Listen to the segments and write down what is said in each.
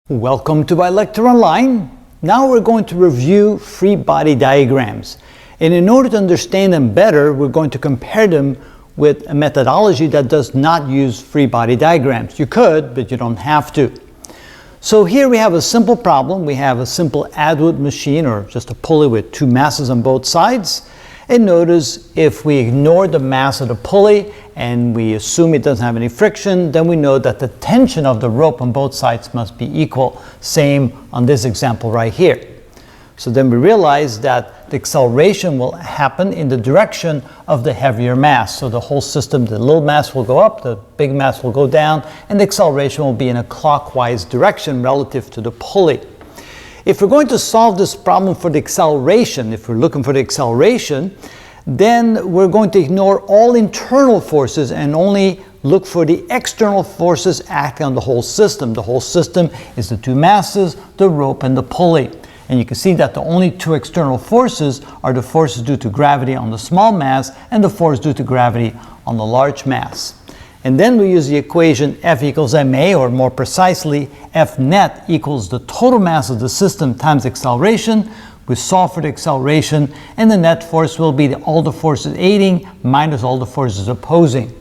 Welcome to my lecture online. Now we're going to review free body diagrams. And in order to understand them better, we're going to compare them with a methodology that does not use free body diagrams. You could, but you don't have to. So here we have a simple problem. We have a simple Atwood machine, or just a pulley with two masses on both sides. And notice if we ignore the mass of the pulley and we assume it doesn't have any friction, then we know that the tension of the rope on both sides must be equal. Same on this example right here. So then we realize that the acceleration will happen in the direction of the heavier mass. So the whole system, the little mass will go up, the big mass will go down, and the acceleration will be in a clockwise direction relative to the pulley. If we're going to solve this problem for the acceleration, if we're looking for the acceleration, then we're going to ignore all internal forces and only look for the external forces acting on the whole system. The whole system is the two masses, the rope, and the pulley. And you can see that the only two external forces are the forces due to gravity on the small mass and the force due to gravity on the large mass. And then we use the equation F equals ma, or more precisely, F net equals the total mass of the system times acceleration. We solve for the acceleration, and the net force will be all the forces aiding minus all the forces opposing,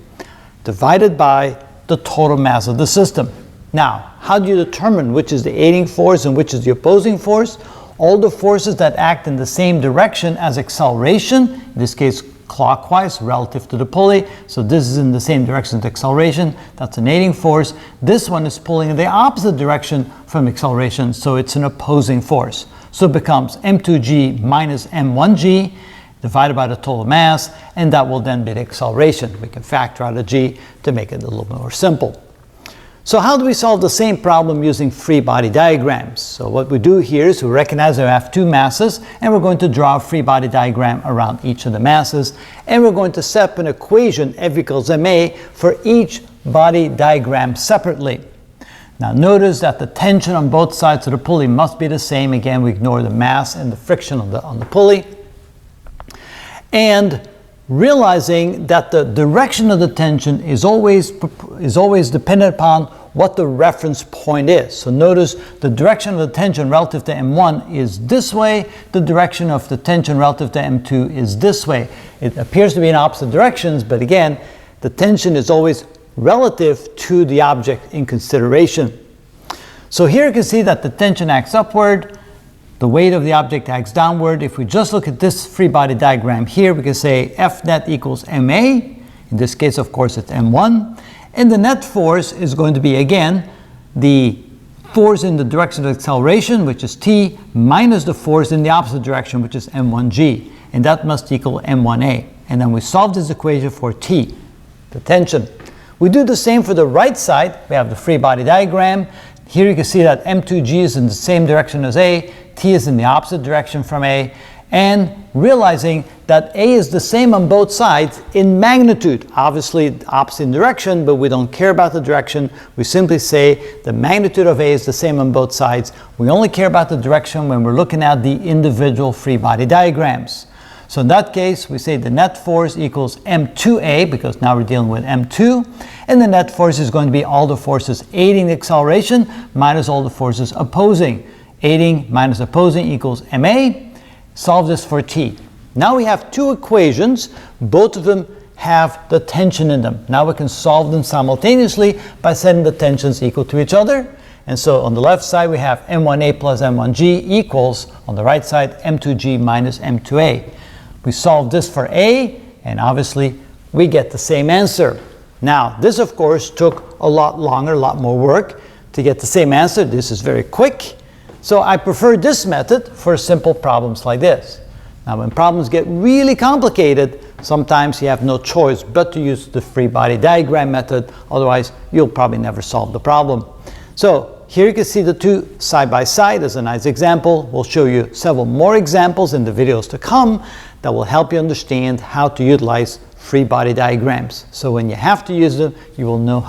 divided by the total mass of the system. Now, how do you determine which is the aiding force and which is the opposing force? All the forces that act in the same direction as acceleration, in this case clockwise relative to the pulley, so this is in the same direction as acceleration, that's an aiding force. This one is pulling in the opposite direction from acceleration, so it's an opposing force. So it becomes m2g minus m1g divided by the total mass, and that will then be the acceleration. We can factor out a g to make it a little more simple. So how do we solve the same problem using free body diagrams? So what we do here is we recognize that we have two masses, and we're going to draw a free body diagram around each of the masses, and we're going to set up an equation F equals ma for each body diagram separately. Now notice that the tension on both sides of the pulley must be the same. Again, we ignore the mass and the friction on the pulley. And realizing that the direction of the tension is always dependent upon what the reference point is. So notice the direction of the tension relative to M1 is this way, the direction of the tension relative to M2 is this way. It appears to be in opposite directions, but again, the tension is always relative to the object in consideration. So here you can see that the tension acts upward, the weight of the object acts downward. If we just look at this free body diagram here, we can say F net equals ma. In this case, of course, it's m1. And the net force is going to be, again, the force in the direction of acceleration, which is t, minus the force in the opposite direction, which is m1g. And that must equal m1a. And then we solve this equation for t, the tension. We do the same for the right side. We have the free body diagram. Here you can see that m2g is in the same direction as a, t is in the opposite direction from a, and realizing that a is the same on both sides in magnitude. Obviously opposite in direction, but we don't care about the direction. We simply say the magnitude of a is the same on both sides. We only care about the direction when we're looking at the individual free body diagrams. So in that case, we say the net force equals m2a, because now we're dealing with m2, and the net force is going to be all the forces aiding the acceleration minus all the forces opposing. Aiding minus opposing equals ma. Solve this for t. Now we have two equations. Both of them have the tension in them. Now we can solve them simultaneously by setting the tensions equal to each other. And so on the left side we have m1a plus m1g equals, on the right side, m2g minus m2a. We solve this for a, and obviously we get the same answer. Now this of course took a lot longer, a lot more work to get the same answer. This is very quick. So I prefer this method for simple problems like this. Now when problems get really complicated, sometimes you have no choice but to use the free body diagram method, otherwise you'll probably never solve the problem. So here you can see the two side by side as a nice example. We'll show you several more examples in the videos to come that will help you understand how to utilize free body diagrams. So when you have to use them, you will know